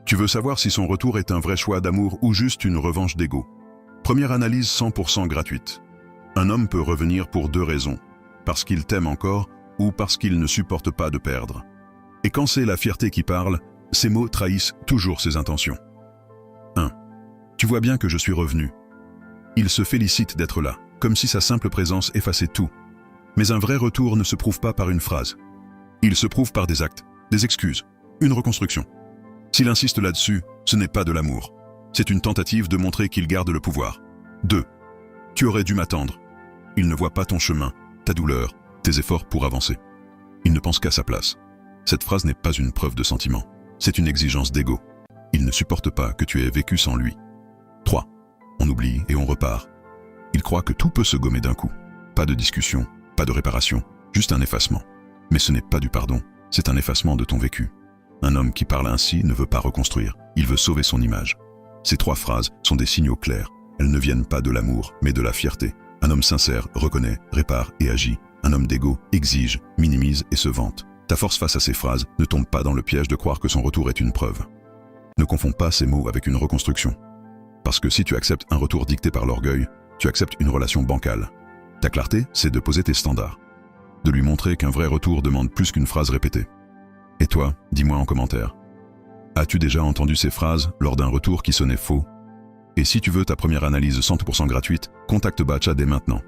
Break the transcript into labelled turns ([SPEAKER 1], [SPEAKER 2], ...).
[SPEAKER 1] Tu veux savoir si son retour est un vrai choix d'amour ou juste une revanche d'ego. Première analyse 100% gratuite. Un homme peut revenir pour 2 raisons. Parce qu'il t'aime encore ou parce qu'il ne supporte pas de perdre. Et quand c'est la fierté qui parle, ces mots trahissent toujours ses intentions. 1. Tu vois bien que je suis revenu. Il se félicite d'être là, comme si sa simple présence effaçait tout. Mais un vrai retour ne se prouve pas par une phrase. Il se prouve par des actes, des excuses, une reconstruction. S'il insiste là-dessus, ce n'est pas de l'amour. C'est une tentative de montrer qu'il garde le pouvoir. 2. Tu aurais dû m'attendre. Il ne voit pas ton chemin, ta douleur, tes efforts pour avancer. Il ne pense qu'à sa place. Cette phrase n'est pas une preuve de sentiment. C'est une exigence d'ego. Il ne supporte pas que tu aies vécu sans lui. 3. On oublie et on repart. Il croit que tout peut se gommer d'un coup. Pas de discussion, pas de réparation, juste un effacement. Mais ce n'est pas du pardon, c'est un effacement de ton vécu. Un homme qui parle ainsi ne veut pas reconstruire, il veut sauver son image. Ces 3 phrases sont des signaux clairs. Elles ne viennent pas de l'amour, mais de la fierté. Un homme sincère reconnaît, répare et agit. Un homme d'égo exige, minimise et se vante. Ta force face à ces phrases ne tombe pas dans le piège de croire que son retour est une preuve. Ne confonds pas ces mots avec une reconstruction. Parce que si tu acceptes un retour dicté par l'orgueil, tu acceptes une relation bancale. Ta clarté, c'est de poser tes standards. De lui montrer qu'un vrai retour demande plus qu'une phrase répétée. Et toi, dis-moi en commentaire. As-tu déjà entendu ces phrases lors d'un retour qui sonnait faux? Et si tu veux ta première analyse 100% gratuite, contacte Bacha dès maintenant.